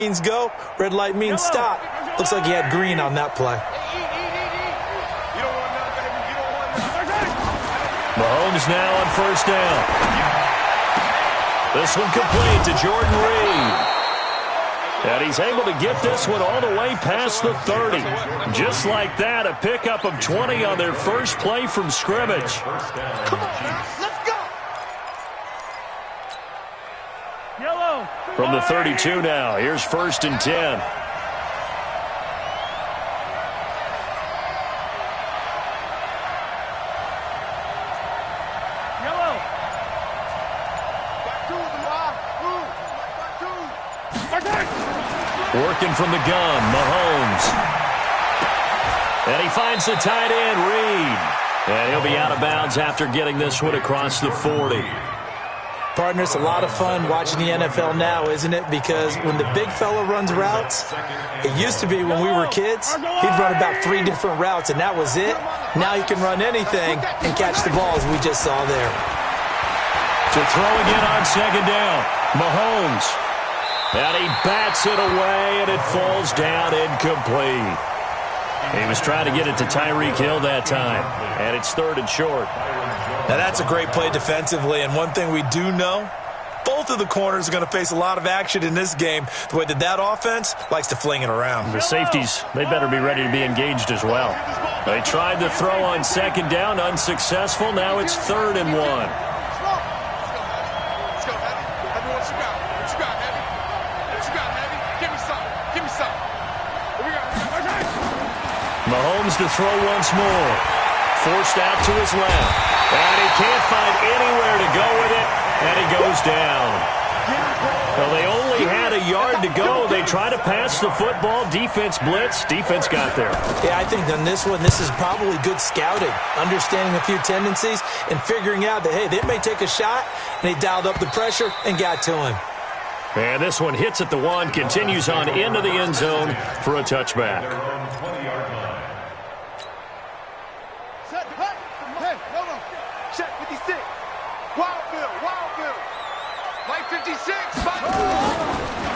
means go, red light means stop. Looks like he had green on that play. Mahomes now on first down. This one complete to Jordan Reed. And he's able to get this one all the way past the 30. Just like that, a pickup of 20 on their first play from scrimmage. Come on, let's go. Yellow. From the 32 now, here's first and 10. Working from the gun, Mahomes. And he finds the tight end, Reed. And he'll be out of bounds after getting this one across the 40. Partner, it's a lot of fun watching the NFL now, isn't it? Because when the big fella runs routes, it used to be when we were kids, he'd run about 3 different routes, and that was it. Now he can run anything and catch the ball, as we just saw there. To throw again on second down, Mahomes. And he bats it away, and it falls down incomplete. He was trying to get it to Tyreek Hill that time, and it's third and short. Now, that's a great play defensively, and one thing we do know, both of the corners are going to face a lot of action in this game, the way that offense likes to fling it around. The safeties, they better be ready to be engaged as well. They tried to throw on second down, unsuccessful. Now it's third and 1. Mahomes to throw once more. Forced out to his left. And he can't find anywhere to go with it. And he goes down. Well, they only had a yard to go. They try to pass the football. Defense blitz. Defense got there. Yeah, I think on this one, this is probably good scouting. Understanding a few tendencies and figuring out that, hey, they may take a shot. And they dialed up the pressure and got to him. And this one hits at the 1. Continues on into the end zone for a touchback.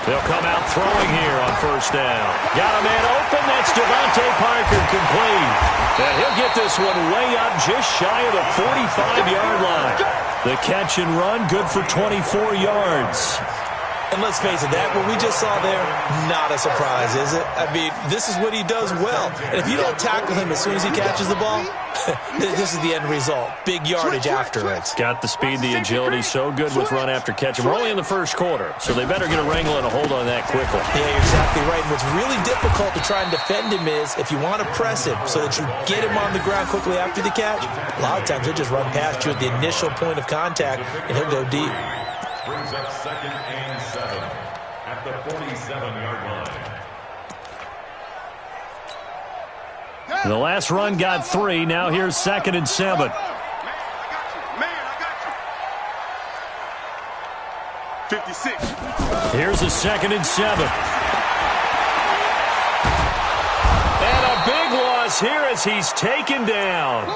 They'll come out throwing here on first down. Got a man open. That's Devontae Parker, complete. And he'll get this one way up just shy of the 45-yard line. The catch and run, good for 24 yards. And let's face it, that what we just saw there, not a surprise, is it? I mean, this is what he does well. And if you don't tackle him as soon as he catches the ball, this is the end result. Big yardage after it. Got the speed, the agility, so good with run after catch. And we're only in the first quarter, so they better get a wrangle and a hold on that quickly. Yeah, you're exactly right. And what's really difficult to try and defend him is if you want to press him so that you get him on the ground quickly after the catch, a lot of times he'll just run past you at the initial point of contact, and he'll go deep. Brings up second and 7 at the 47-yard line. The last run got 3. Now here's second and 7. Man, I got you. 56. Here's a second and 7. And a big loss here as he's taken down.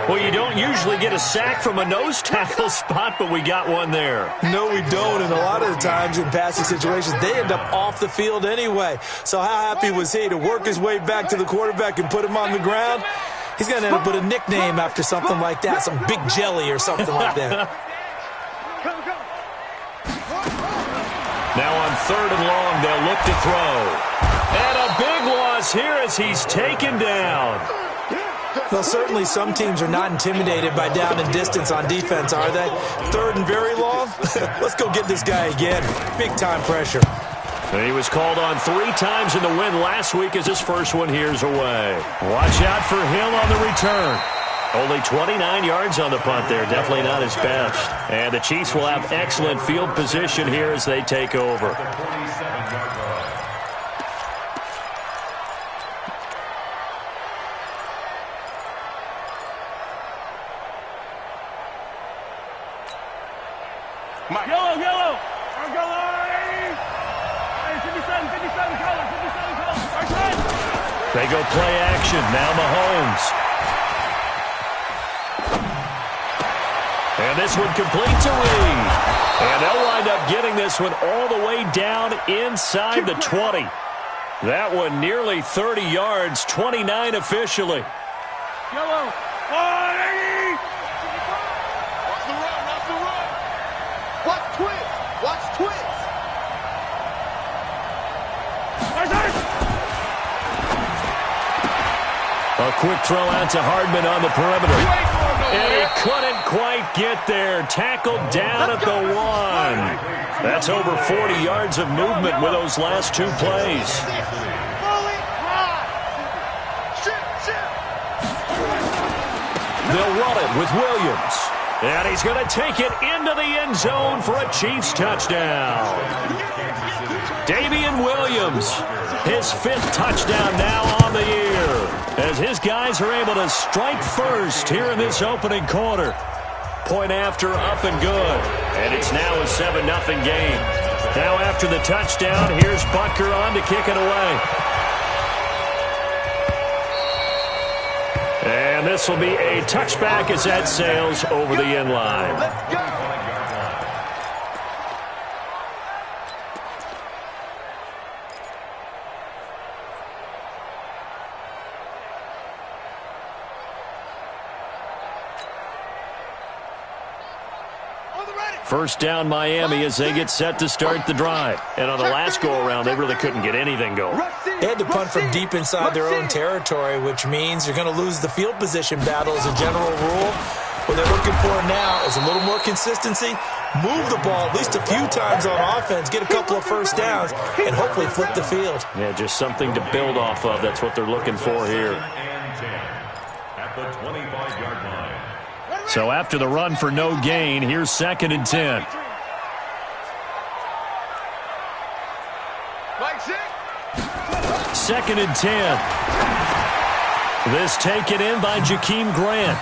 Well, you don't usually get a sack from a nose tackle spot, but we got one there. No, we don't, and a lot of the times in passing situations, they end up off the field anyway. So how happy was he to work his way back to the quarterback and put him on the ground? He's going to end up with a nickname after something like that, some Big Jelly or something like that. Now on third and long, they'll look to throw. And a big loss here as he's taken down. Well, certainly some teams are not intimidated by down and distance on defense, are they? Third and very long? Let's go get this guy again. Big-time pressure. And he was called on 3 times in the win last week as his first one here's away. Watch out for him on the return. Only 29 yards on the punt there. Definitely not his best. And the Chiefs will have excellent field position here as they take over. Yellow. Hey, 57, color. They go play action. Now Mahomes. And And this one complete to Reed. And they'll wind up getting this one all the way down inside the 20. That one nearly 30 yards, 29 officially. Yellow. Watch the run, watch the run. Watch twist, watch twist. A quick throw out to Hardman on the perimeter. And he couldn't quite get there. Tackled down at the 1. That's over 40 yards of movement with those last 2 plays. They'll run it with Williams. And he's going to take it into the end zone for a Chiefs touchdown. Damian Williams, his 5th touchdown now on the year, as his guys are able to strike first here in this opening quarter. Point after, up and good. And it's now a 7-0 game. Now after the touchdown, here's Butker on to kick it away. And this will be a touchback as that sails over the end line. Let's go. First down Miami as they get set to start the drive. And on the last go-around, they really couldn't get anything going. They had to punt from deep inside their own territory, which means you're going to lose the field position battle as a general rule. What they're looking for now is a little more consistency, move the ball at least a few times on offense, get a couple of first downs, and hopefully flip the field. Yeah, just something to build off of. That's what they're looking for here. At the 25-yard line. So after the run for no gain, here's 2nd and 10. Second and 10. This taken in by Jakeem Grant.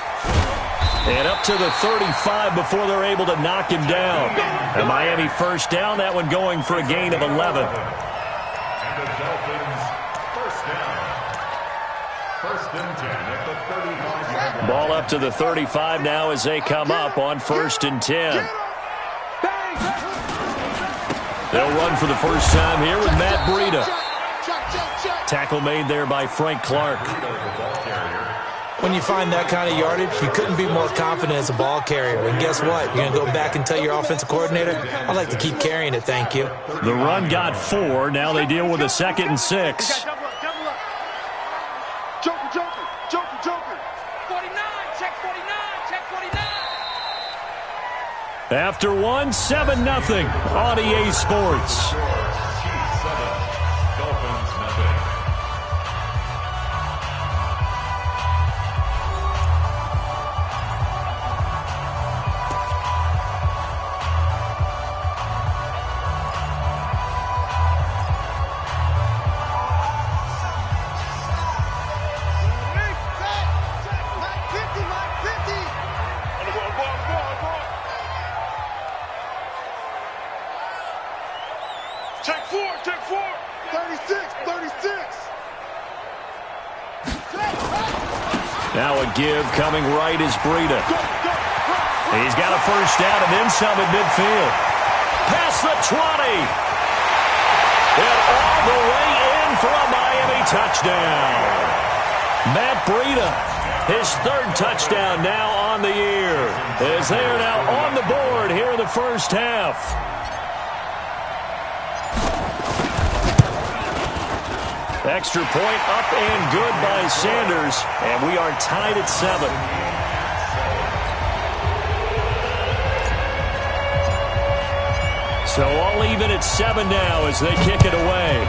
And up to the 35 before they're able to knock him down. And Miami first down, that one going for a gain of 11. And the Dolphins first down. 1st and 10 at the 35-yard line. Ball up to the 35 now as they come up on 1st and 10. They'll run for the first time here with Matt Breida. Tackle made there by Frank Clark. When you find that kind of yardage, you couldn't be more confident as a ball carrier. And guess what? You're going to go back and tell your offensive coordinator, I'd like to keep carrying it, thank you. The run got 4. Now they deal with a 2nd and 6. Joker. 49, check 49, check 49. After 1, 7-0 on EA Sports. Chiefs 7, Dolphins nothing. Take 4. 36. Now a give coming right is Breida. He's got a first down and then some at midfield. Past the 20. And all the way in for a Miami touchdown. Matt Breida, his 3rd touchdown now on the year, as they are now on the board here in the first half. Extra point up and good by Sanders, and we are tied at 7. So all even at 7 now as they kick it away.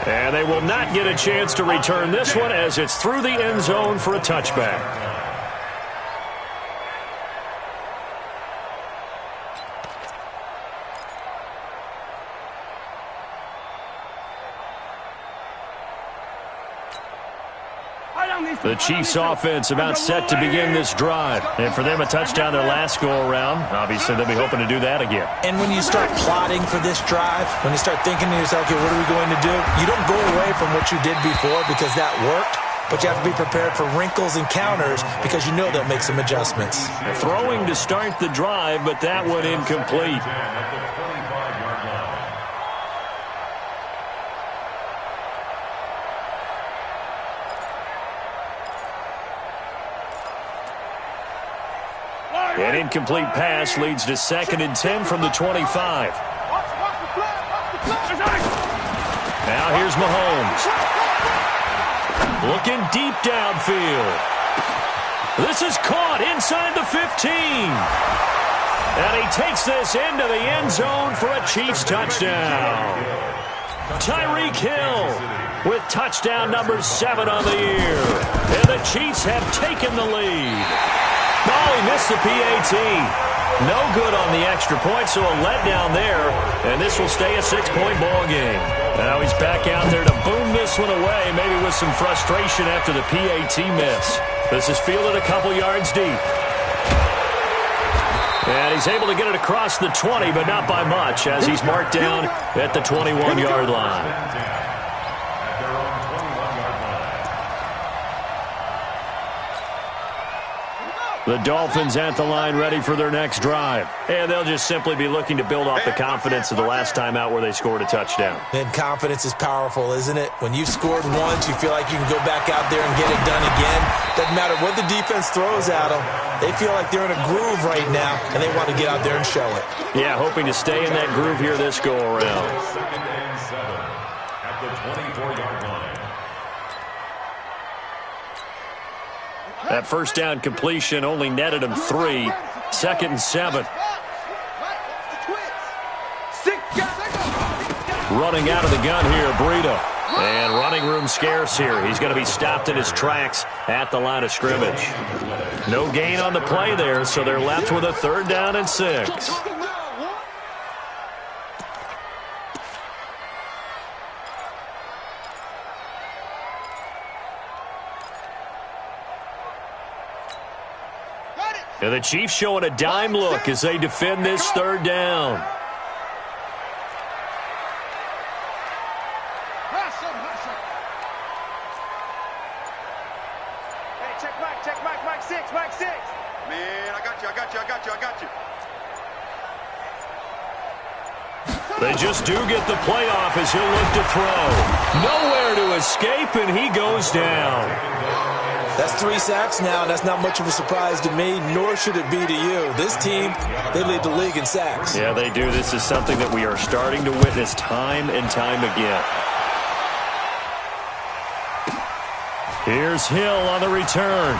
And they will not get a chance to return this one as it's through the end zone for a touchback. The Chiefs offense about set to begin this drive. And for them, a touchdown their last go-around. Obviously, they'll be hoping to do that again. And when you start plotting for this drive, when you start thinking to yourself, okay, what are we going to do? You don't go away from what you did before because that worked. but you have to be prepared for wrinkles and counters because you know they'll make some adjustments. Throwing to start the drive, but that one incomplete. An incomplete pass leads to 2nd and 10 from the 25. Now here's Mahomes. Looking deep downfield. This is caught inside the 15. And he takes this into the end zone for a Chiefs touchdown. Tyreek Hill with touchdown number 7 on the year. And the Chiefs have taken the lead. Oh, he missed the PAT. No good on the extra point, so a letdown there. And this will stay a 6-point ball game. Now he's back out there to boom this one away, maybe with some frustration after the PAT miss. This is fielded a couple yards deep. And he's able to get it across the 20, but not by much, as he's marked down at the 21-yard line. The Dolphins at the line ready for their next drive. And they'll just simply be looking to build off the confidence of the last time out where they scored a touchdown. And confidence is powerful, isn't it? When you've scored once, you feel like you can go back out there and get it done again. Doesn't matter what the defense throws at them. They feel like they're in a groove right now, and they want to get out there and show it. Yeah, hoping to stay in that groove here this go-around. 2nd and 7 at the 24-yard line. That first down completion only netted him 3. 2nd and 7. Running out of the gun here, Breida. And running room scarce here. He's going to be stopped in his tracks at the line of scrimmage. No gain on the play there, so they're left with a 3rd down and 6. And the Chiefs showing a dime look as they defend this 3rd down. Hey, check Mike 6. Man, I got you. They just do get the playoff as he'll look to throw. Nowhere to escape, and he goes down. That's 3 sacks now, and that's not much of a surprise to me, nor should it be to you. This team, they lead the league in sacks. Yeah, they do. This is something that we are starting to witness time and time again. Here's Hill on the return.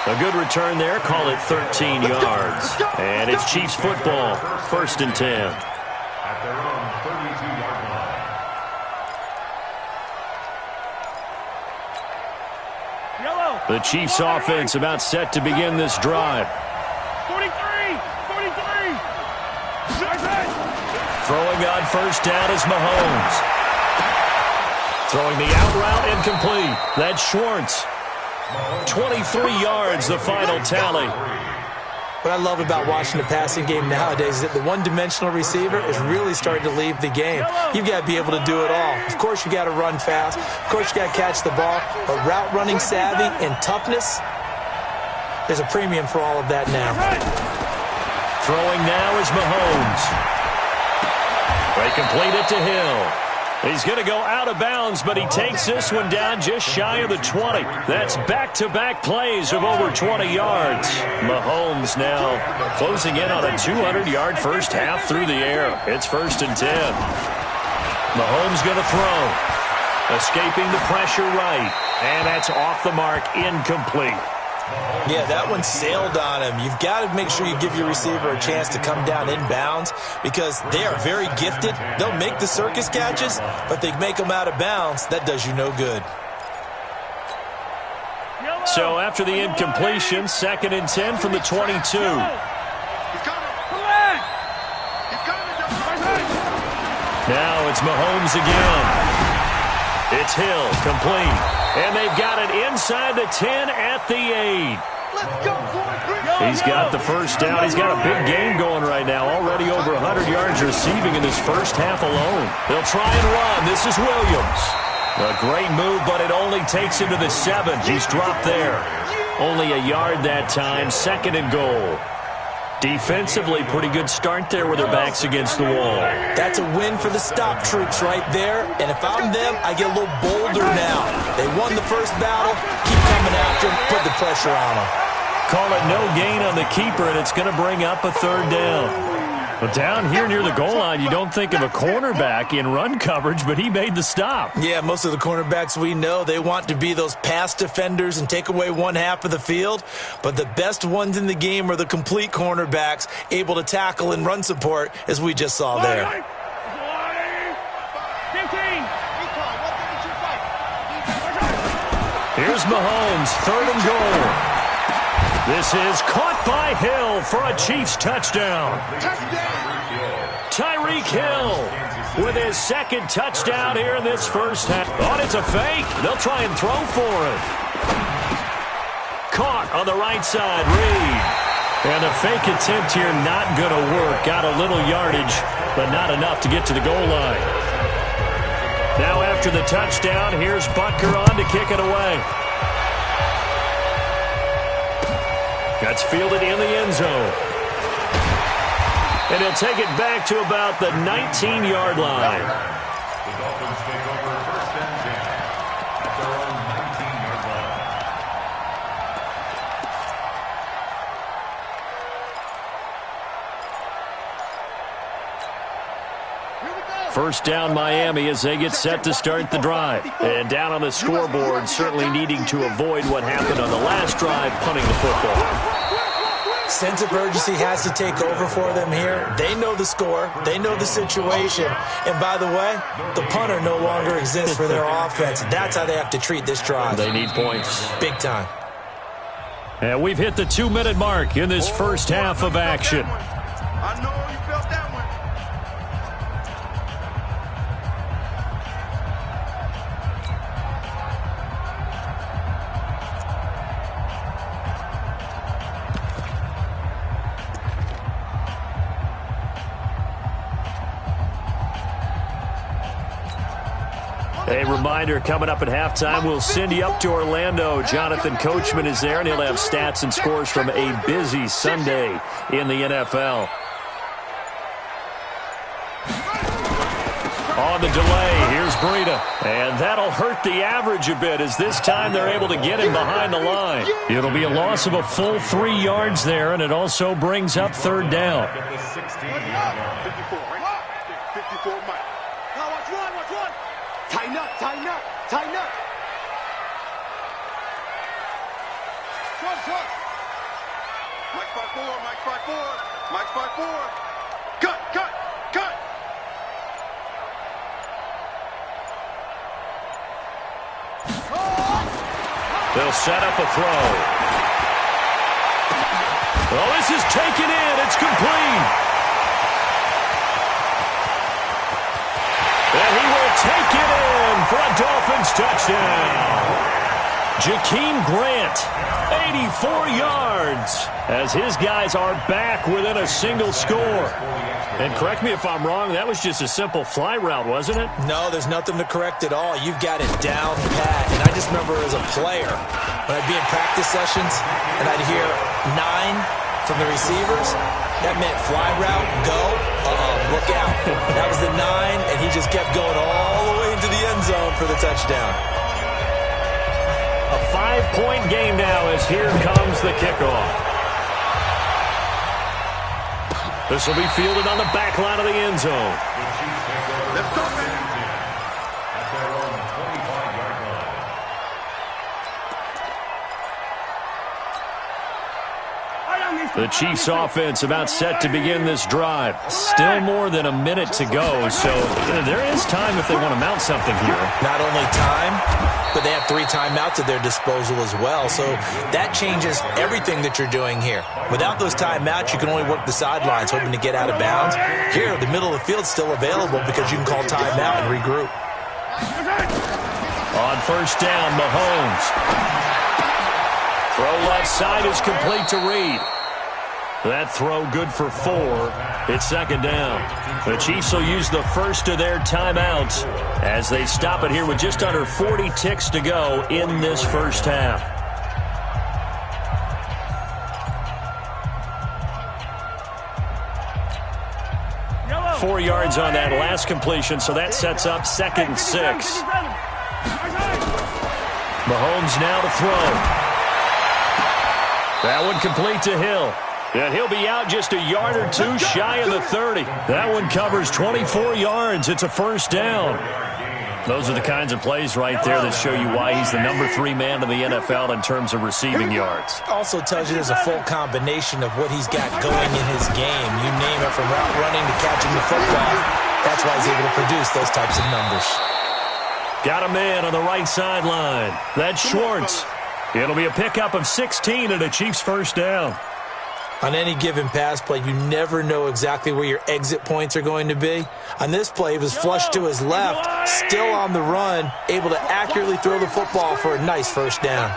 A good return there. Call it 13 yards. And it's Chiefs football. 1st and 10. At their own 32-yard line. The Chiefs offense about set to begin this drive. 43. Throwing on 1st down is Mahomes. Throwing the out route incomplete. That's Schwartz. 23 yards, the final tally. What I love about watching the passing game nowadays is that the one-dimensional receiver is really starting to leave the game. You've got to be able to do it all. Of course, you got to run fast. Of course, you got to catch the ball. But route running savvy and toughness, there's a premium for all of that now. Throwing now is Mahomes. They complete it to Hill. He's going to go out of bounds, but he takes this one down just shy of the 20. That's back-to-back plays of over 20 yards. Mahomes now closing in on a 200-yard first half through the air. It's 1st and 10. Mahomes going to throw. Escaping the pressure right. And that's off the mark, incomplete. Yeah, that one sailed on him. You've got to make sure you give your receiver a chance to come down inbounds because they are very gifted. They'll make the circus catches, but they make them out of bounds. That does you no good. So after the incompletion, 2nd and 10 from the 22. Now it's Mahomes again. It's Hill, complete. And they've got it inside the 10 at the 8. He's got the first down. He's got a big game going right now. Already over 100 yards receiving in this first half alone. They'll try and run. This is Williams. A great move, but it only takes him to the 7. He's dropped there. Only a yard that time, 2nd and goal. Defensively, pretty good start there with their backs against the wall. That's a win for the stop troops right there. And if I'm them, I get a little bolder now. They won the first battle. Keep coming after them. Put the pressure on them. Call it no gain on the keeper, and it's going to bring up a 3rd down. But down here near the goal line, you don't think of a cornerback in run coverage, but he made the stop. Yeah, most of the cornerbacks we know, they want to be those pass defenders and take away one half of the field. But the best ones in the game are the complete cornerbacks, able to tackle and run support, as we just saw there. 15. Here's Mahomes, 3rd and goal. This is caught by Hill for a Chiefs touchdown. Tyreek Hill with his 2nd touchdown here in this first half. Oh, it's a fake. They'll try and throw for it. Caught on the right side, Reed. And the fake attempt here not going to work. Got a little yardage, but not enough to get to the goal line. Now after the touchdown, here's Butker on to kick it away. That's fielded in the end zone. And he'll take it back to about the 19-yard line. The Dolphins take over 1st and 10 at their own 19-yard line. First down Miami as they get set to start the drive. And down on the scoreboard, certainly needing to avoid what happened on the last drive, punting the football. Sense of urgency has to take over for them here. They know the score. They know the situation. And by the way, the punter no longer exists for their offense. That's how they have to treat this drive. They need points. Big time. And we've hit the 2-minute mark in this first half of action. I know you felt that one. A reminder, coming up at halftime, we'll send you up to Orlando. Jonathan Coachman is there, and he'll have stats and scores from a busy Sunday in the NFL. On the delay, here's Breida. And that'll hurt the average a bit, as this time they're able to get him behind the line. It'll be a loss of a full 3 yards there, and it also brings up 3rd down. 54, right? 54, Mike. Now watch one. Tighten up. Trust. Mike 5-4. Cut. They'll set up a throw. Well, this is taken in. It's complete. And he will take it in for a Dolphins touchdown. Jakeem Grant, 84 yards, as his guys are back within a single score. And correct me if I'm wrong, that was just a simple fly route, wasn't it? No, there's nothing to correct at all. You've got it down pat. And I just remember as a player, when I'd be in practice sessions and I'd hear 9 from the receivers, that meant fly route, go, look out. That was the 9, and he just kept going all the way into the end zone for the touchdown. A 5-point game now as here comes the kickoff. This will be fielded on the back line of the end zone. Let's go, man. At their own 25-yard line. The Chiefs offense about set to begin this drive. Still more than a minute to go, so there is time if they want to mount something here. Not only time, but they have 3 timeouts at their disposal as well. So that changes everything that you're doing here. Without those timeouts, you can only work the sidelines, hoping to get out of bounds. Here, the middle of the field's still available because you can call timeout and regroup. On first down, Mahomes. Throw left side is complete to Reed. That throw good for 4. It's second down. The Chiefs will use the first of their timeouts as they stop it here with just under 40 ticks to go in this first half. Yellow. 4 yards on that last completion, so that sets up 2nd and 6. Mahomes now to throw. That one complete to Hill. And he'll be out just a yard or 2 shy of the 30. That one covers 24 yards. It's a first down. Those are the kinds of plays right there that show you why he's the number 3 man in the NFL in terms of receiving yards. Also tells you there's a full combination of what he's got going in his game. You name it, from route running to catching the football. That's why he's able to produce those types of numbers. Got a man on the right sideline. That's Schwartz. It'll be a pickup of 16 and a Chiefs first down. On any given pass play, you never know exactly where your exit points are going to be. On this play, he was flushed to his left, still on the run, able to accurately throw the football for a nice first down.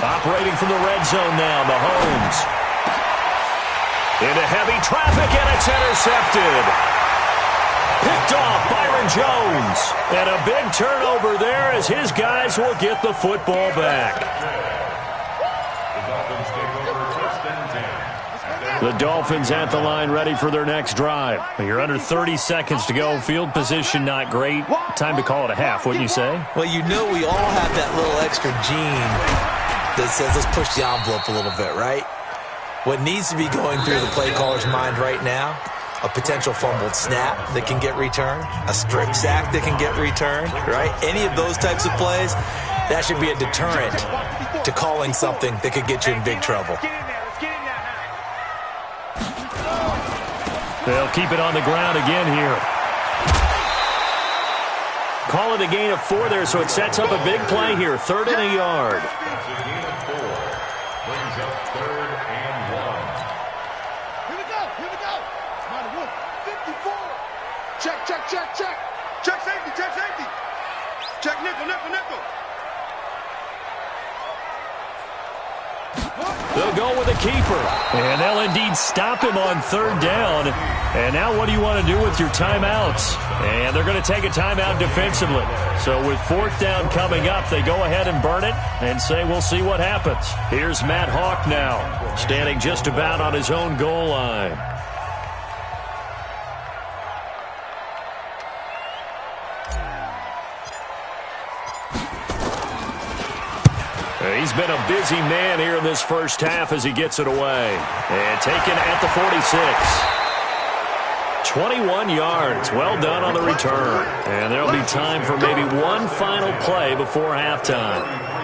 Operating from the red zone now, Mahomes. Into heavy traffic, and it's intercepted. Picked off Byron Jones. And a big turnover there as his guys will get the football back. The Dolphins at the line ready for their next drive. You're under 30 seconds to go. Field position not great. Time to call it a half, wouldn't you say? Well, you know we all have that little extra gene that says let's push the envelope a little bit, right? What needs to be going through the play caller's mind right now, a potential fumbled snap that can get returned, a strip sack that can get returned, right? Any of those types of plays, that should be a deterrent to calling something that could get you in big trouble. They'll keep it on the ground again here. Call it a gain of 4 there, so it sets up a big play here. 3rd and a yard. Check safety. Check nickel. They'll go with a keeper. And they'll indeed stop him on 3rd down. And now what do you want to do with your timeouts? And they're going to take a timeout defensively. So with 4th down coming up, they go ahead and burn it and say we'll see what happens. Here's Matt Hawk now, standing just about on his own goal line. He's been a busy man here in this first half as he gets it away. And taken at the 46. 21 yards. Well done on the return. And there'll be time for maybe one final play before halftime.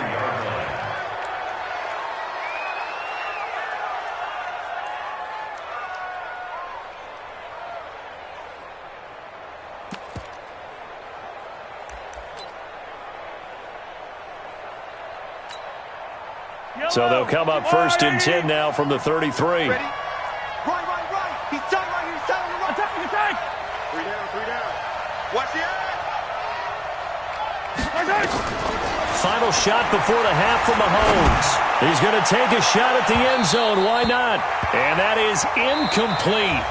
So they'll come up 1st and 10 now from the 33. Right. He's tight right here. He's tight on the right. Attack. 3 down. Watch the eye. Final shot before the half from Mahomes. He's going to take a shot at the end zone. Why not? And that is incomplete.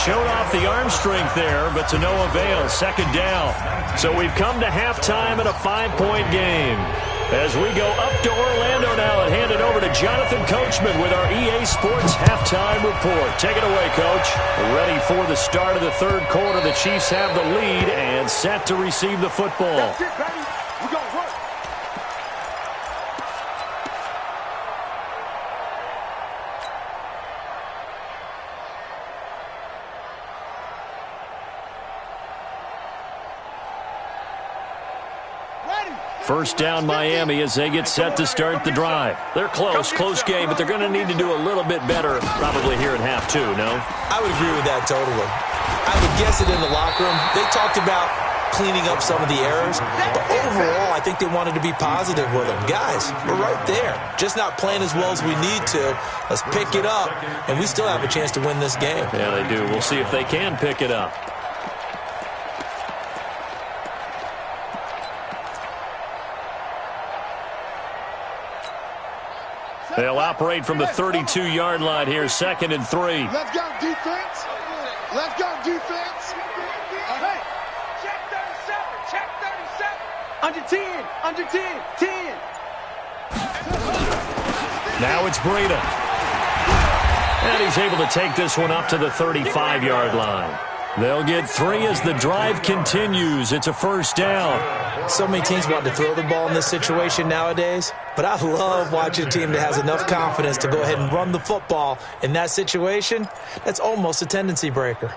Showed off the arm strength there, but to no avail. 2nd down. So we've come to halftime in a 5-point game. As we go up to Orlando now and hand it over to Jonathan Coachman with our EA Sports halftime report. Take it away, Coach. Ready for the start of the 3rd quarter. The Chiefs have the lead and set to receive the football. That's it, baby. We're going to work. First down Miami as they get set to start the drive. They're close game, but they're going to need to do a little bit better probably here in half 2, no? I would agree with that totally. I would guess it in the locker room. They talked about cleaning up some of the errors, but overall I think they wanted to be positive with them. Guys, we're right there. Just not playing as well as we need to. Let's pick it up, and we still have a chance to win this game. Yeah, they do. We'll see if they can pick it up. They'll operate from the 32-yard line here, 2nd and 3. Let's go, defense. Let's go, defense. Hey. Check 37. Check 37. Under 10. Under 10. 10. Now it's Breida. And he's able to take this one up to the 35-yard line. They'll get 3 as the drive continues. It's a 1st down. So many teams want to throw the ball in this situation nowadays, but I love watching a team that has enough confidence to go ahead and run the football in that situation. That's almost a tendency breaker.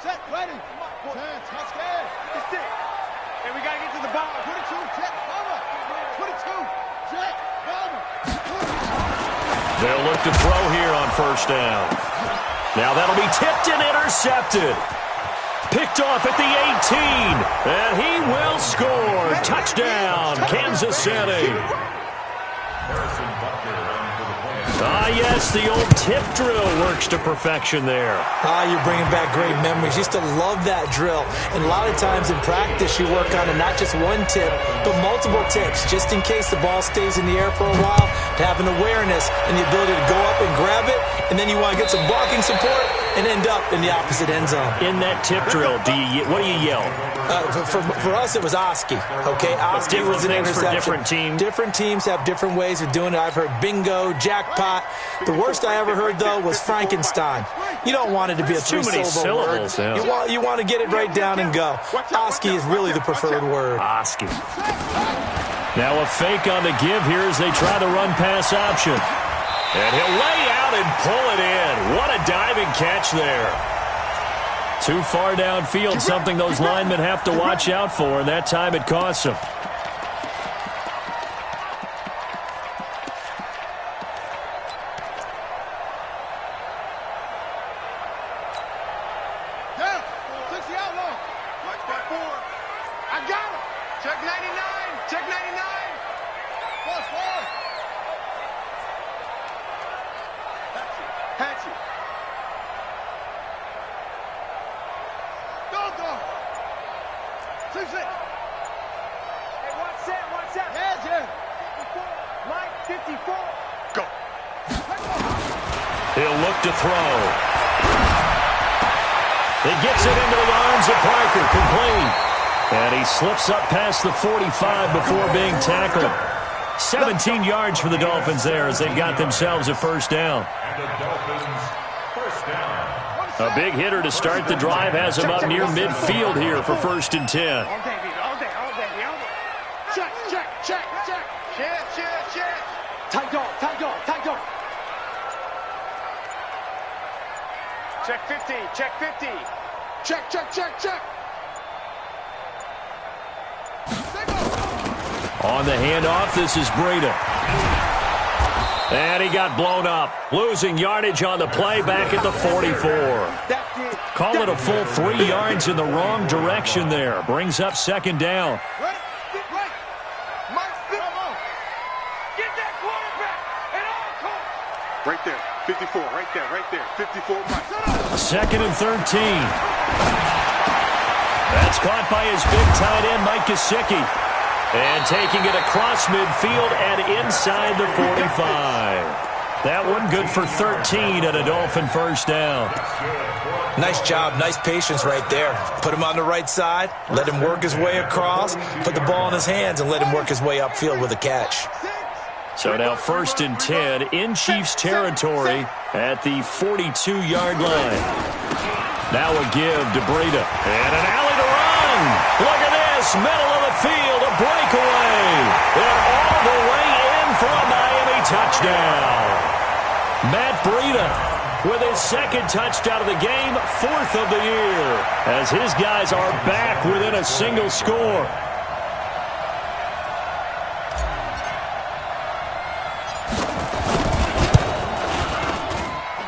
Set, ready. Come on. 10, touchdown. 56. And we got to get to the ball. 22, check, cover. 22, check, cover. They'll look to throw here on 1st down. Now that'll be tipped and intercepted. Picked off at the 18. And he will score. Touchdown, Kansas City. Ah, yes, the old tip drill works to perfection there. Ah, you're bringing back great memories. Used to love that drill. And a lot of times in practice, you work on it, not just one tip, but multiple tips, just in case the ball stays in the air for a while, to have an awareness and the ability to go up and grab it, and then you want to get some blocking support and end up in the opposite end zone. In that tip drill, what do you yell? For us, it was Oski. Okay, Oski was an interception. For different teams. Different teams have different ways of doing it. I've heard bingo, jackpot. The worst I ever heard, though, was Frankenstein. You don't want it to be a three-syllable word. Yeah. You want to get it right down and go. Oski is really the preferred word. Oski. Now a fake on the give here as they try the run-pass option. And he'll lay out and pull it in. What a diving catch there. Too far downfield, something those linemen have to watch out for, and that time it costs them. He'll look to throw. He gets it into the arms of Parker, complete. And he slips up past the 45 before being tackled. 17 yards for the Dolphins there as they've got themselves a 1st down. A big hitter to start the drive has him up near midfield here for 1st and 10. All day, baby, all day. Check. Tight dog. Check 50. Check. On the handoff, this is Breida. And he got blown up. Losing yardage on the play back at the 44. Call it a full 3 yards in the wrong direction there. Brings up 2nd down. Right there, 54, right there, 54. 2nd and 13. That's caught by his big tight end, Mike Gesicki. And taking it across midfield and inside the 45. That one good for 13 and a Dolphin 1st down. Nice job, nice patience right there. Put him on the right side, let him work his way across, put the ball in his hands, and let him work his way upfield with a catch. So now 1st and 10 in Chiefs territory at the 42-yard line. Now a give to Breida. And an alley to run. Look at this. Middle of the field. A breakaway. And all the way in for a Miami touchdown. Matt Breida with his 2nd touchdown of the game, 4th of the year, as his guys are back within a single score.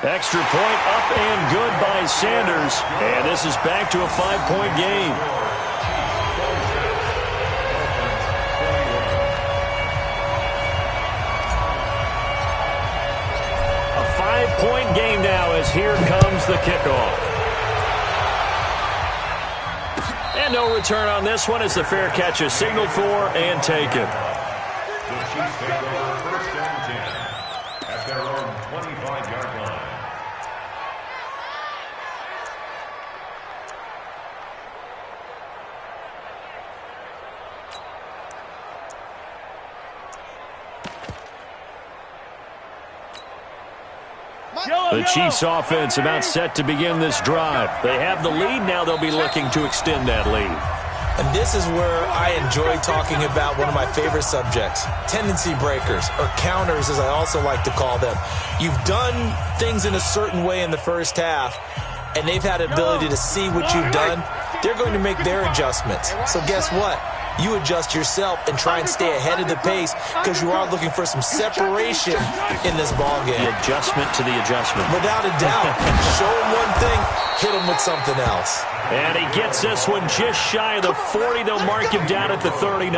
Extra point up and good by Sanders. And this is back to a 5-point game. A 5-point game now as here comes the kickoff. And no return on this one as the fair catch is signaled for and taken. The Chiefs take over 1st and 10 at their own 25-yard line. The Chiefs offense about set to begin this drive. They have the lead. Now they'll be looking to extend that lead. And this is where I enjoy talking about one of my favorite subjects, tendency breakers, or counters as I also like to call them. You've done things in a certain way in the first half, and they've had the ability to see what you've done. They're going to make their adjustments. So guess what? You adjust yourself and try and stay ahead of the pace because you are looking for some separation in this ball game. The adjustment to the adjustment. Without a doubt. Show them one thing, hit them with something else. And he gets this one just shy of the 40. They'll mark him down at the 39.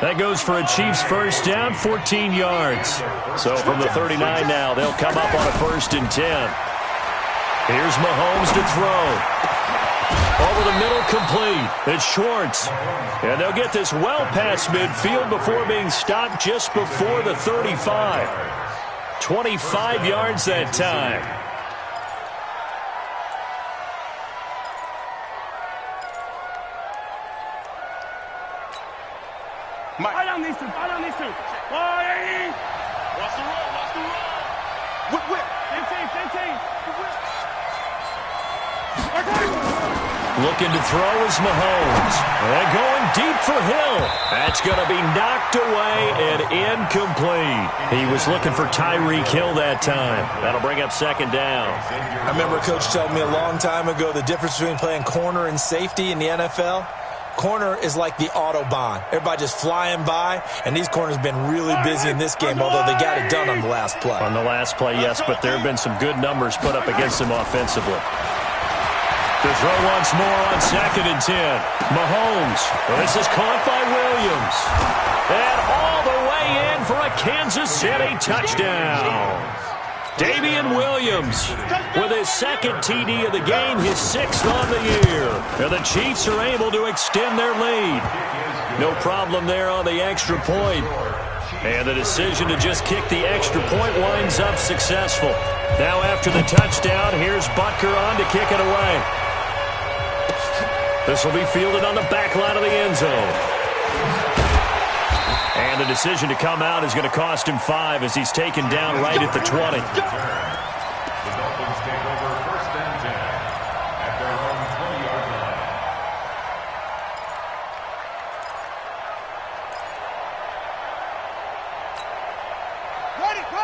That goes for a Chiefs first down, 14 yards. So from the 39 now, they'll come up on a 1st and 10. Here's Mahomes to throw. Over the middle, complete. It's Schwartz. And they'll get this well past midfield before being stopped just before the 35. 25 yards that time. Fight on these two. Fight on these two. Boy! Watch the roll. Watch the roll. Whip. 15. Looking to throw is Mahomes. And going deep for Hill. That's going to be knocked away and incomplete. He was looking for Tyreek Hill that time. That'll bring up 2nd down. I remember Coach telling me a long time ago the difference between playing corner and safety in the NFL. Corner is like the Autobahn. Everybody just flying by, and these corners have been really busy in this game, although they got it done on the last play. On the last play, yes, but there have been some good numbers put up against them offensively. To throw once more on 2nd and 10. Mahomes. This is caught by Williams. And all the way in for a Kansas City touchdown. Damian Williams with his 2nd TD of the game, his 6th on the year. And the Chiefs are able to extend their lead. No problem there on the extra point. And the decision to just kick the extra point winds up successful. Now after the touchdown, here's Butker on to kick it away. This will be fielded on the back line of the end zone. And the decision to come out is going to cost him 5 as he's taken down right at the 20. The Dolphins take over 1st and 10 at their own 20-yard line.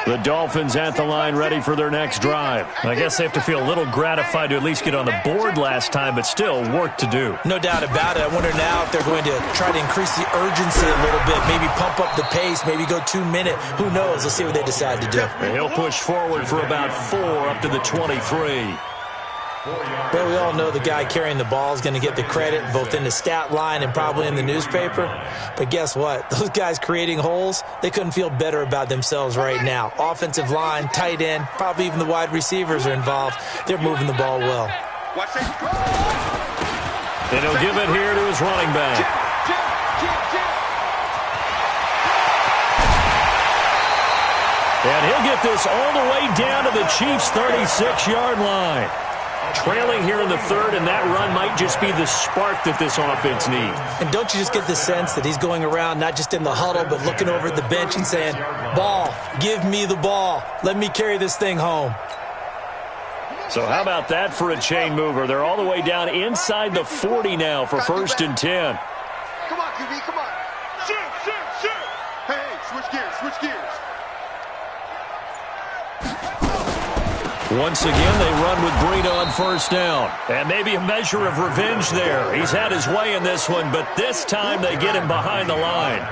The Dolphins at the line ready for their next drive. I guess they have to feel a little gratified to at least get on the board last time, but still work to do. No doubt about it. I wonder now if they're going to try to increase the urgency a little bit, maybe pump up the pace, maybe go 2-minute. Who knows? Let's see what they decide to do. And he'll push forward for about 4 up to the 23. Well, we all know the guy carrying the ball is going to get the credit both in the stat line and probably in the newspaper. But guess what? Those guys creating holes, they couldn't feel better about themselves right now. Offensive line, tight end, probably even the wide receivers are involved. They're moving the ball well. And he'll give it here to his running back. And he'll get this all the way down to the Chiefs' 36-yard line. Trailing here in the 3rd, and that run might just be the spark that this offense needs. And don't you just get the sense that he's going around not just in the huddle, but looking over at the bench and saying, ball, give me the ball. Let me carry this thing home. So how about that for a chain mover? They're all the way down inside the 40 now for 1st and 10. Come on, QB, come on. Shoot. Hey, switch gears. Once again, they run with Breida on 1st down. And maybe a measure of revenge there. He's had his way in this one, but this time they get him behind the line.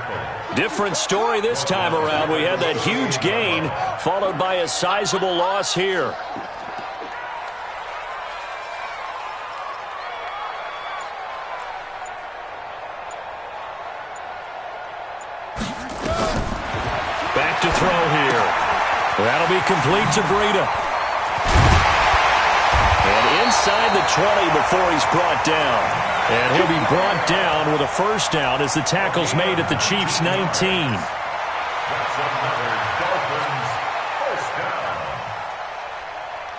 Different story this time around. We had that huge gain, followed by a sizable loss here. Back to throw here. That'll be complete to Breida. And inside the 20 before he's brought down. And he'll be brought down with a first down as the tackle's made at the Chiefs' 19. That's another Dolphins first down.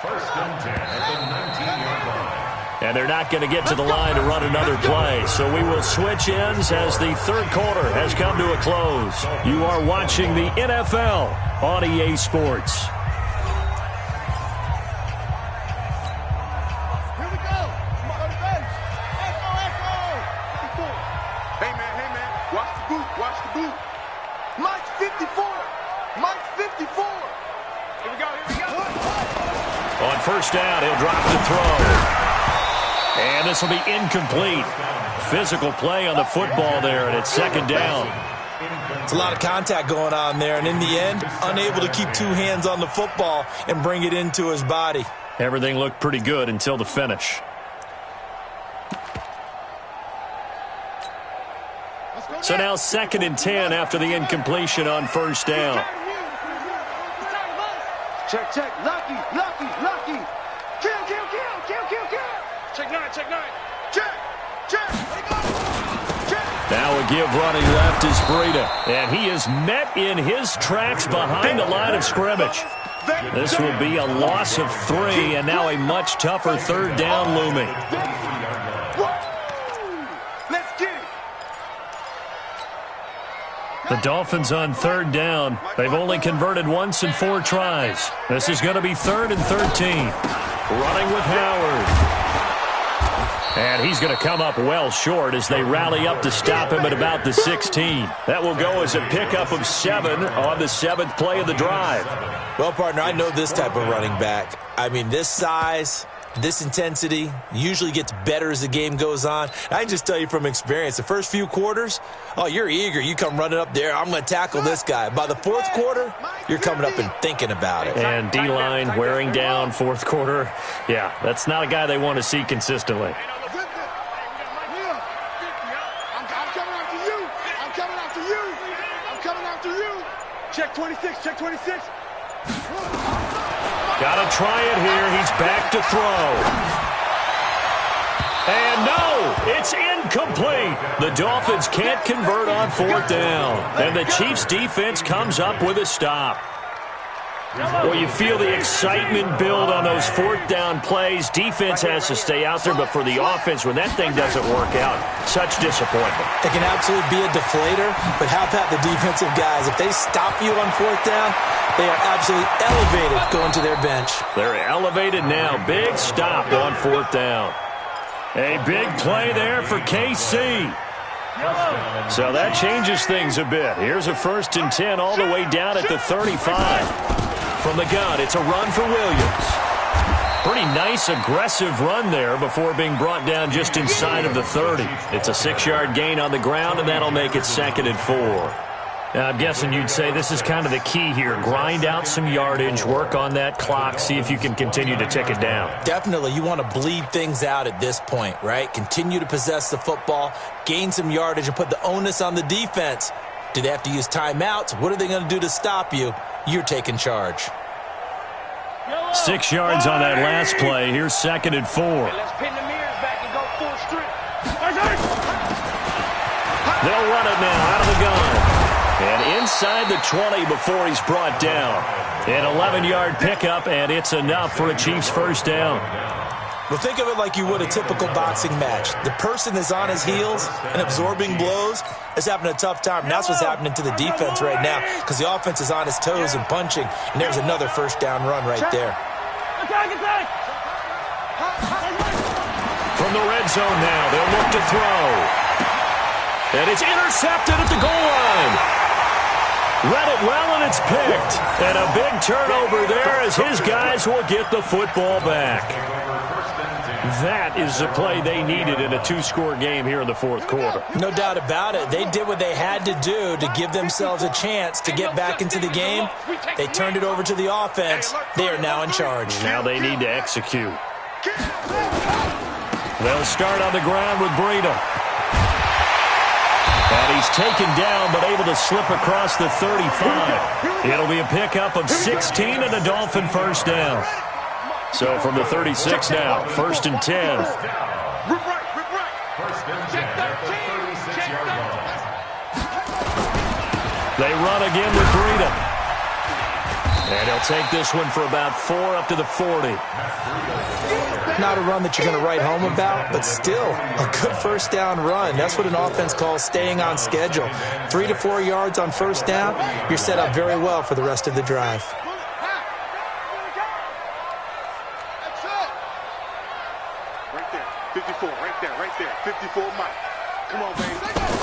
First and 10 at the 19-yard line. And they're not going to get to the line to run another play. So we will switch ends as the third quarter has come to a close. You are watching the NFL on EA Sports. Here we go. Go to base. Echo. Hey, man. Watch the boot. Mike's 54. Mike's 54. Here we go. On first down, he'll drop to throw. And this will be incomplete. Physical play on the football there, and it's second down. It's a lot of contact going on there, and in the end, unable to keep two hands on the football and bring it into his body. Everything looked pretty good until the finish. So now second and 10 after the incompletion on first down. Check. Lucky. Kill. Check nine. Check. Now a give running left is Breida. And he is met in his tracks behind the line of scrimmage. This will be a loss of 3, and now a much tougher third down looming. Let's get it. The Dolphins on third down. They've only converted once in 4 tries. This is going to be 3rd and 13. Running with Howard. And he's going to come up well short as they rally up to stop him at about the 16. That will go as a pickup of 7 on the 7th play of the drive. Well, partner, I know this type of running back. I mean, this size, this intensity usually gets better as the game goes on. I can just tell you from experience, the first few quarters, oh, you're eager. You come running up there, I'm going to tackle this guy. By the fourth quarter, you're coming up and thinking about it. And D-line wearing down fourth quarter. Yeah, that's not a guy they want to see consistently. Check 26. Gotta try it here. He's back to throw. And no, it's incomplete. The Dolphins can't convert on fourth down. And the Chiefs defense comes up with a stop. Well, you feel the excitement build on those fourth down plays. Defense has to stay out there, but for the offense, when that thing doesn't work out, such disappointment. It can absolutely be a deflator, but how about the defensive guys? If they stop you on fourth down, they are absolutely elevated going to their bench. They're elevated now. Big stop on fourth down. A big play there for KC. So that changes things a bit. Here's a 1st and 10 all the way down at the 35. From the gun, it's a run for Williams. Pretty nice, aggressive run there before being brought down just inside of the 30. It's a 6-yard gain on the ground, and that'll make it 2nd and 4. Now, I'm guessing you'd say this is kind of the key here. Grind out some yardage, work on that clock, see if you can continue to tick it down. Definitely. You want to bleed things out at this point, right? Continue to possess the football, gain some yardage, and put the onus on the defense. Do they have to use timeouts? What are they going to do to stop you? You're taking charge. 6 yards on that last play. Here's 2nd and 4. Let's pin the mirrors back and go full strip. They'll run it now out of the gun. And inside the 20 before he's brought down. An 11-yard pickup, and it's enough for a Chiefs first down. Well, think of it like you would a typical boxing match. The person is on his heels and absorbing blows is having a tough time. And that's what's happening to the defense right now because the offense is on his toes and punching. And there's another first down run right there. From the red zone now, they'll look to throw. And it's intercepted at the goal line. Read it well, and it's picked. And a big turnover there as his guys will get the football back. That is the play they needed in a 2-score game here in the fourth quarter. No doubt about it. They did what they had to do to give themselves a chance to get back into the game. They turned it over to the offense. They are now in charge. Now they need to execute. They'll start on the ground with Breida. And he's taken down but able to slip across the 35. It'll be a pickup of 16 and a Dolphin first down. So from the 36 now, 1st and 10. Rip right, rip right. First and 10 at the 36-yard line. They run again with Breida. And he'll take this one for about 4 up to the 40. Not a run that you're going to write home about, but still a good first down run. That's what an offense calls staying on schedule. 3 to 4 yards on first down, you're set up very well for the rest of the drive. Right there, 54, right there, 54, Mike. Come on, baby.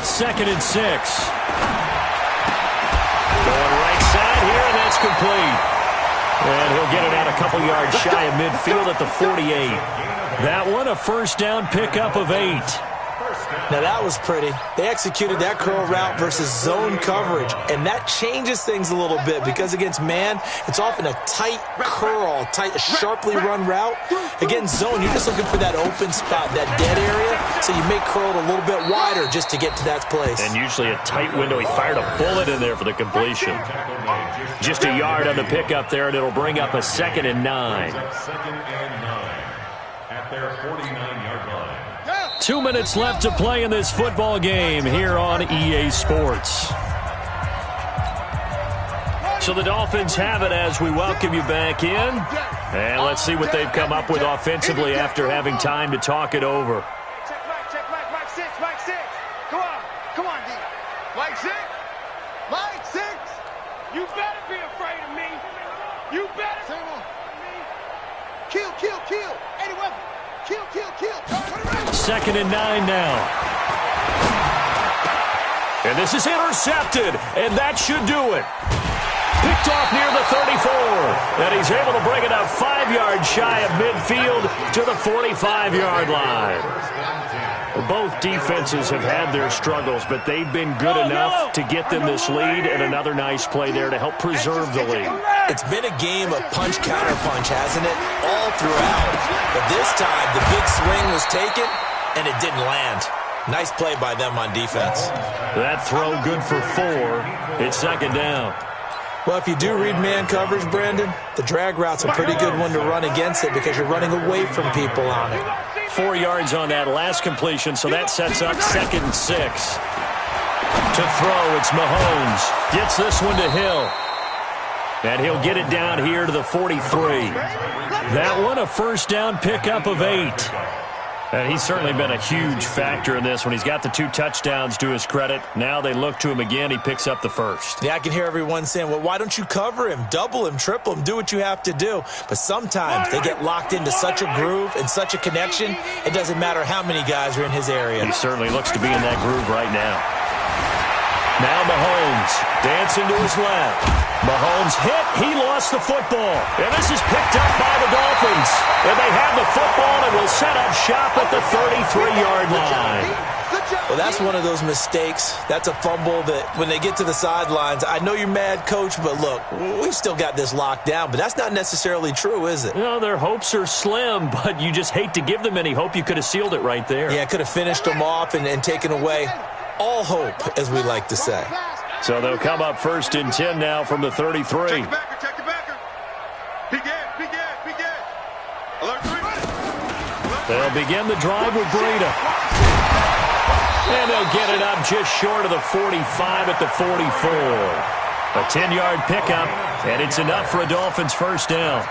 2nd and 6. Going right side here, and that's complete. And he'll get it out a couple yards shy of midfield at the 48. That one, a first down pickup of 8. Now that was pretty. They executed that curl route versus zone coverage, and that changes things a little bit because against man, it's often a tight curl, sharply run route. Against zone, you're just looking for that open spot, that dead area, so you make curl a little bit wider just to get to that place. And usually a tight window. He fired a bullet in there for the completion. Just a yard on the pickup there, and it'll bring up a 2nd and 9. 2nd and 9 at their 49-yard line. 2 minutes left to play in this football game here on EA Sports. So the Dolphins have it as we welcome you back in. And let's see what they've come up with offensively after having time to talk it over. Check Mike 6, Mike 6. Come on, D. Mike 6. Mike 6. You better be afraid of me. You better. Same one. Kill, kill, kill. Any weapon. Kill, kill, kill. 2nd and 9 now. And this is intercepted, and that should do it. Picked off near the 34, and he's able to bring it up 5 yards shy of midfield to the 45-yard line. Both defenses have had their struggles, but they've been good enough to get them this lead, and another nice play there to help preserve the lead. It's been a game of punch-counter-punch, hasn't it? All throughout. But this time, the big swing was taken, and it didn't land. Nice play by them on defense. That throw good for 4. It's 2nd down. Well, if you do read man coverage, Brandon, the drag route's a pretty good one to run against it because you're running away from people on it. 4 yards on that last completion, so that sets up 2nd and 6. To throw, it's Mahomes. Gets this one to Hill. And he'll get it down here to the 43. That one, a first down pickup of 8. And he's certainly been a huge factor in this when he's got the 2 touchdowns to his credit. Now they look to him again. He picks up the first. Yeah, I can hear everyone saying, well, why don't you cover him, double him, triple him, do what you have to do. But sometimes they get locked into such a groove and such a connection, it doesn't matter how many guys are in his area. He certainly looks to be in that groove right now. Now Mahomes dancing to his left. Mahomes hit. He lost the football. And this is picked up by the Dolphins. And they have the football and will set up shop at the 33-yard line. Well, that's one of those mistakes. That's a fumble that when they get to the sidelines, I know you're mad, Coach, but look, we've still got this locked down. But that's not necessarily true, is it? No, their hopes are slim, but you just hate to give them any hope. You could have sealed it right there. Yeah, could have finished them off and taken away all hope, as we like to say. So they'll come up 1st and 10 now from the 33. Check the backer. Begin. Alert 3. They'll begin the drive with Breida. And they'll get it up just short of the 45 at the 44. A 10-yard pickup, and it's enough for a Dolphins first down.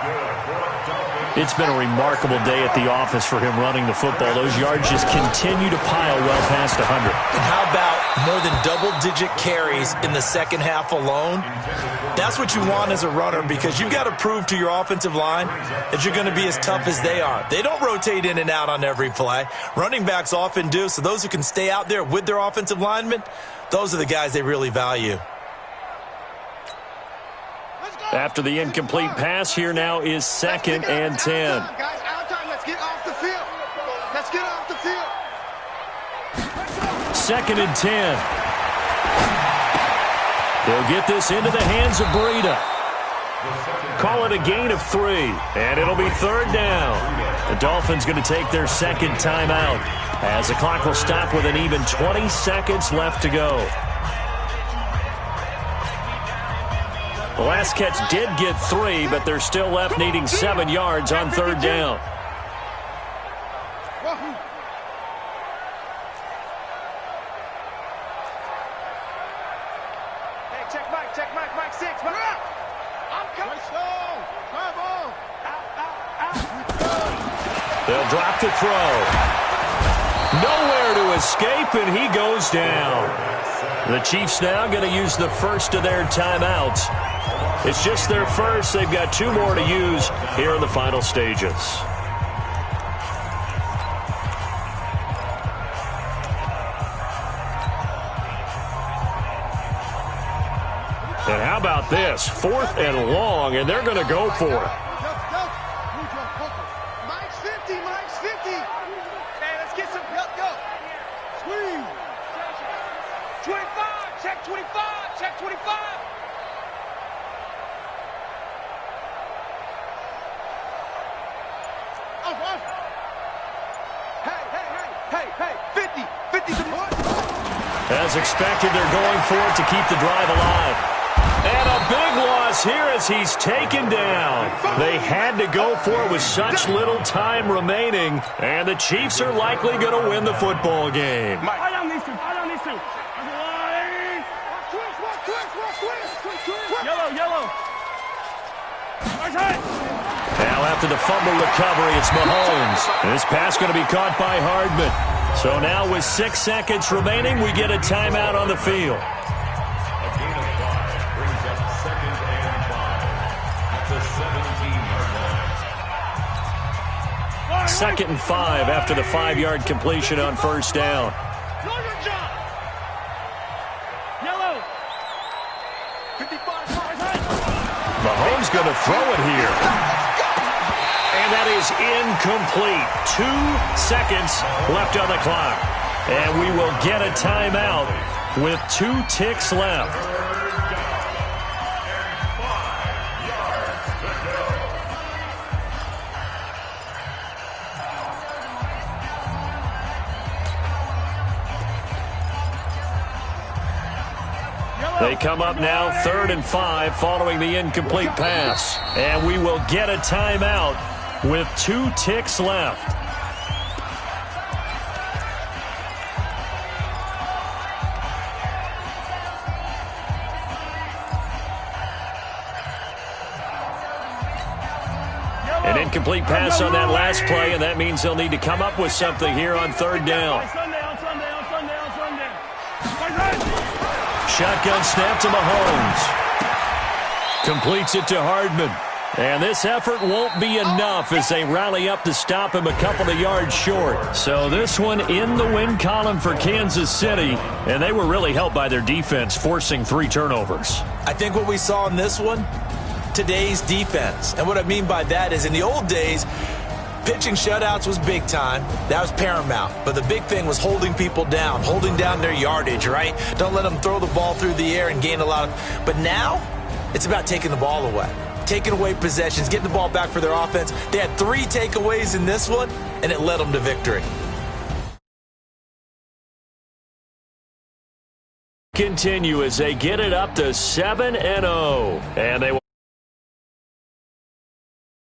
It's been a remarkable day at the office for him running the football. Those yards just continue to pile well past 100. And how about more than double-digit carries in the second half alone? That's what you want as a runner because you've got to prove to your offensive line that you're going to be as tough as they are. They don't rotate in and out on every play. Running backs often do, so those who can stay out there with their offensive linemen, those are the guys they really value. After the incomplete pass, here now is 2nd and 10. Guys, out time. Let's get off the field. 2nd and 10. They'll get this into the hands of Breida. Call it a gain of 3, and it'll be 3rd down. The Dolphins going to take their 2nd timeout as the clock will stop with an even 20 seconds left to go. The last catch did get 3, but they're still left needing 7 yards on 3rd down. Hey, check Mike 6. I'm coming. They'll drop the throw. Nowhere to escape, and he goes down. The Chiefs now going to use the first of their timeouts. It's just their first. They've got 2 more to use here in the final stages. And how about this? 4th and long, and they're going to go for it. Mike's 50. Hey, let's get some. Go. Squeeze. 25. Check 25. Hey, 50 to more. As expected, they're going for it to keep the drive alive. And a big loss here as he's taken down. They had to go for it with such little time remaining, and the Chiefs are likely going to win the football game. I don't need to. Yellow. Now after the fumble recovery, it's Mahomes. And this pass going to be caught by Hardman. So now with 6 seconds remaining, we get a timeout on the field. A gain of 5 brings up 2nd and 5 at the 17-yard line. 2nd and 5 after the 5-yard completion on 1st down. Mahomes going to throw it here. And that is incomplete. 2 seconds left on the clock. And we will get a timeout with 2 ticks left. 3rd down and 5 yards to go. They come up now 3rd and 5 following the incomplete pass. And we will get a timeout with 2 ticks left. An incomplete pass on that last play, and that means they'll need to come up with something here on 3rd down. Shotgun snap to Mahomes. Completes it to Hardman. And this effort won't be enough as they rally up to stop him a couple of yards short. So this one in the win column for Kansas City. And they were really helped by their defense, forcing 3 turnovers. I think what we saw in this one, today's defense. And what I mean by that is in the old days, pitching shutouts was big time. That was paramount. But the big thing was holding people down, holding down their yardage, right? Don't let them throw the ball through the air and gain a lot of... But now, it's about taking the ball away. Taking away possessions, getting the ball back for their offense. They had 3 takeaways in this one, and it led them to victory. Continue as they get it up to 7-0. And they